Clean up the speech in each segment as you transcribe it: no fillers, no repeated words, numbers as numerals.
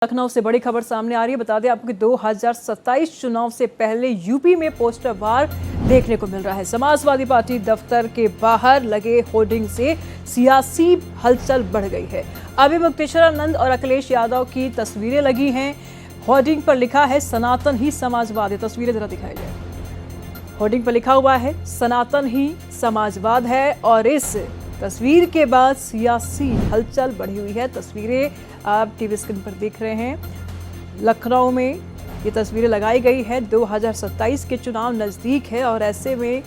लखनऊ से बड़ी खबर सामने आ रही है। बता दें आपको कि 2027 चुनाव से पहले यूपी में पोस्टर वार देखने को मिल रहा है। समाजवादी पार्टी दफ्तर के बाहर लगे होर्डिंग से सियासी हलचल बढ़ गई है। अभी मुक्तेश्वरानंद और अखिलेश यादव की तस्वीरें लगी हैं। होर्डिंग पर लिखा है सनातन ही समाजवाद। तस्वीरें जरा दिखाई जाए। होर्डिंग पर लिखा हुआ है सनातन ही समाजवाद है और इस तस्वीर के बाद सियासी हलचल बढ़ी हुई है। तस्वीरें आप टीवी स्क्रीन पर देख रहे हैं। लखनऊ में ये तस्वीरें लगाई गई है। 2027 के चुनाव नज़दीक है और ऐसे में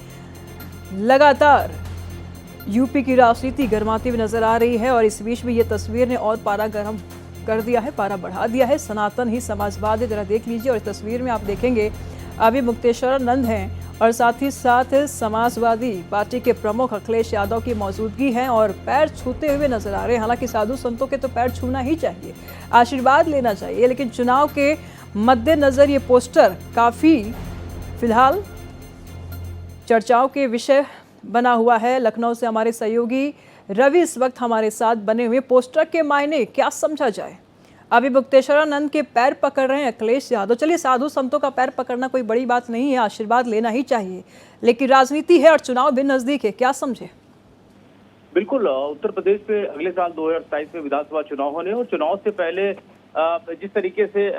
लगातार यूपी की राजनीति गर्माती हुई नजर आ रही है और इस बीच में ये तस्वीर ने और पारा गर्म कर दिया है, पारा बढ़ा दिया है। सनातन ही समाजवाद है, जरा देख लीजिए। और इस तस्वीर में आप देखेंगे अभी मुक्तेश्वरानंद हैं और साथ ही साथ समाजवादी पार्टी के प्रमुख अखिलेश यादव की मौजूदगी है और पैर छूते हुए नजर आ रहे हैं। हालांकि साधु संतों के तो पैर छूना ही चाहिए, आशीर्वाद लेना चाहिए, लेकिन चुनाव के मद्देनजर ये पोस्टर काफी फिलहाल चर्चाओं के विषय बना हुआ है। लखनऊ से हमारे सहयोगी रवि इस वक्त हमारे साथ बने हुए। पोस्टर के मायने क्या समझा जाए? अभी मुक्तेश्वरानंद के पैर पकड़ रहे हैं अखिलेश यादव। चलिए, साधु संतों का पैर पकड़ना कोई बड़ी बात नहीं है, आशीर्वाद लेना ही चाहिए, लेकिन राजनीति है और चुनाव भी नजदीक है, क्या समझे? बिल्कुल, उत्तर प्रदेश में अगले साल 2027 में विधानसभा चुनाव होने और चुनाव से पहले जिस तरीके से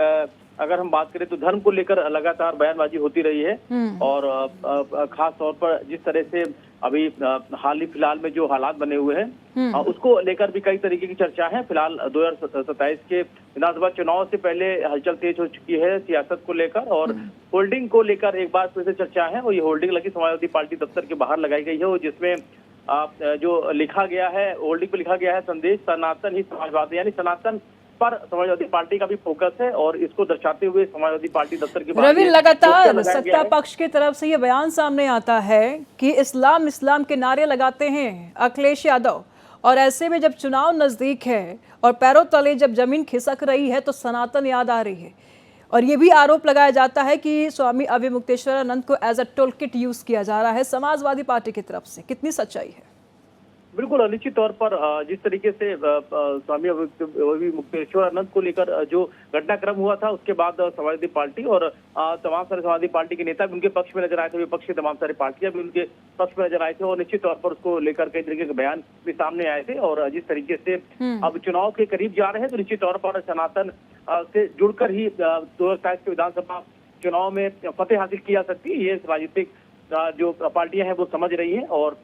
अगर हम बात करें तो धर्म को लेकर लगातार बयानबाजी होती रही है और खास तौर पर जिस तरह से अभी हाल ही फिलहाल में जो हालात बने हुए हैं उसको लेकर भी कई तरीके की चर्चा है। फिलहाल 2027 के विधानसभा चुनाव से पहले हलचल तेज हो चुकी है सियासत को लेकर और होल्डिंग को लेकर एक बार फिर से चर्चा है। और ये होल्डिंग लगी समाजवादी पार्टी दफ्तर के बाहर लगाई गई है और जिसमें जो लिखा गया है, होल्डिंग पे लिखा गया है संदेश सनातन ही समाजवाद, यानी सनातन पर समाजवादी पार्टी का भी फोकस है और इसको दर्शाते हुए समाजवादी पार्टी दफ्तर के बाहर रवि, लगातार सत्ता पक्ष की तरफ से ये बयान सामने आता है कि इस्लाम इस्लाम के नारे लगाते हैं अखिलेश यादव और ऐसे में जब चुनाव नजदीक है और पैरों तले जब जमीन खिसक रही है तो सनातन याद आ रही है। और ये भी आरोप लगाया जाता है कि स्वामी अभी मुक्तेश्वरानंद को as a tool kit use किया जा रहा है समाजवादी पार्टी की तरफ से। कितनी सच्चाई है? बिल्कुल, निश्चित तौर पर जिस तरीके से स्वामी अभी मुक्तेश्वरानंद को लेकर जो घटनाक्रम हुआ था उसके बाद समाजवादी पार्टी और तमाम सारे समाजवादी पार्टी के नेता भी उनके पक्ष में नजर आए थे, विपक्ष की तमाम सारी पार्टियां भी उनके पक्ष में नजर आए थे और निश्चित तौर पर उसको लेकर कई तरीके के बयान भी सामने आए थे। और जिस तरीके से अब चुनाव के करीब जा रहे हैं तो निश्चित तौर पर सनातन से जुड़कर ही 2027 के विधानसभा चुनाव में फतेह हासिल की जा सकती है, ये राजनीतिक जो पार्टियां हैं वो समझ रही है। और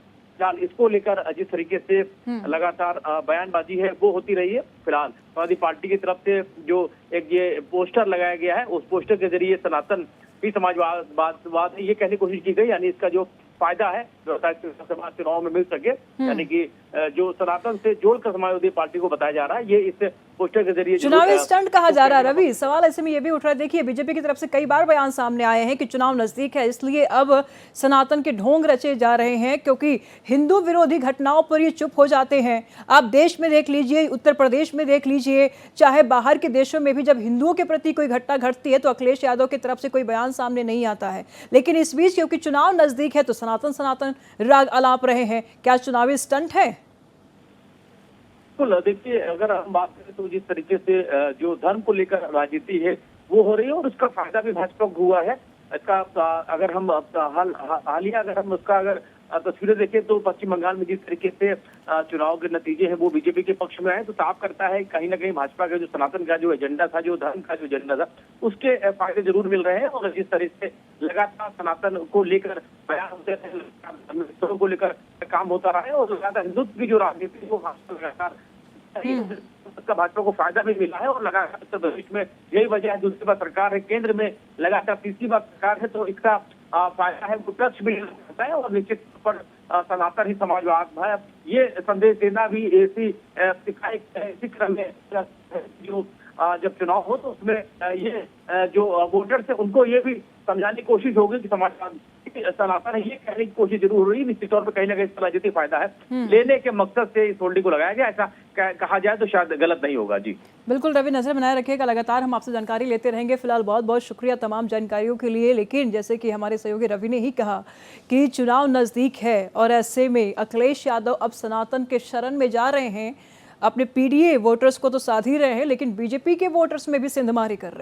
इसको लेकर जिस तरीके से लगातार बयानबाजी है वो होती रही है। फिलहाल समाजवादी पार्टी की तरफ से जो एक ये पोस्टर लगाया गया है उस पोस्टर के जरिए सनातन भी समाजवाद ये कहने की कोशिश की गई, यानी इसका जो फायदा है विधानसभा चुनाव में मिल सके, यानी कि जो सनातन से जोड़कर समाजवादी पार्टी को बताया जा रहा है, ये इस पोस्टर के जरिए चुनावी स्टंट कहा जा रहा है। रवि, सवाल ऐसे में ये भी उठ रहा है, देखिए बीजेपी की तरफ से कई बार बयान सामने आए हैं कि चुनाव नजदीक है इसलिए अब सनातन के ढोंग रचे जा रहे हैं क्योंकि हिंदू विरोधी घटनाओं पर ये चुप हो जाते हैं। आप देश में देख लीजिए, उत्तर प्रदेश में देख लीजिए, चाहे बाहर के देशों में भी जब हिंदुओं के प्रति कोई घटना घटती है तो अखिलेश यादव की तरफ से कोई बयान सामने नहीं आता है। लेकिन इस बीच क्योंकि चुनाव नजदीक है तो सनातन सनातन राग अलाप रहे हैं। क्या चुनावी स्टंट है? देखिए, अगर हम बात करें तो जिस तरीके से जो धर्म को लेकर राजनीति है वो हो रही है और उसका फायदा भी भाजपा को हुआ है। इसका अगर हम हालिया अगर हम उसका अगर तस्वीरें देखें तो पश्चिम बंगाल में जिस तरीके से चुनाव के नतीजे हैं वो बीजेपी के पक्ष में आए तो साफ करता है कहीं ना कहीं भाजपा का जो सनातन का जो एजेंडा था, जो धर्म का जो एजेंडा था, उसके फायदे जरूर मिल रहे हैं। और जिस तरह से लगातार सनातन को लेकर बयान होते हैं, को लेकर काम होता रहा है और लगातार हिंदुत्व की जो राजनीति है वो लगातार का भाजपा को फायदा भी मिला है और लगातार उत्तर प्रदेश में यही वजह है, दूसरी बार सरकार है, केंद्र में लगातार तीसरी बार सरकार है तो इसका फायदा है, विपक्ष भी होता है। और निश्चित पर सनातन ही समाजवाद है ये संदेश देना भी इसी क्रम में जो जब चुनाव हो तो उसमें ये जो वोटर्स है उनको ये भी समझाने की कोशिश होगी कि समाजवाद सनातन है, ये कहने की कोशिश जरूर हो रही है। निश्चित तौर पर कहीं ना कहीं इसका राजनीतिक फायदा है लेने के मकसद से इस होल्डिंग को लगाया गया, ऐसा कहा जाए तो शायद गलत नहीं होगा। जी बिल्कुल रवि, नजर बनाए रखिएगा, लगातार हम आपसे जानकारी लेते रहेंगे। फिलहाल बहुत बहुत शुक्रिया तमाम जानकारियों के लिए। लेकिन जैसे कि हमारे सहयोगी रवि ने ही कहा कि चुनाव नजदीक है और ऐसे में अखिलेश यादव अब सनातन के शरण में जा रहे हैं। अपने पीडीए वोटर्स को तो साध ही रहे हैं, लेकिन बीजेपी के वोटर्स में भी सिंधमारी कर रहे हैं।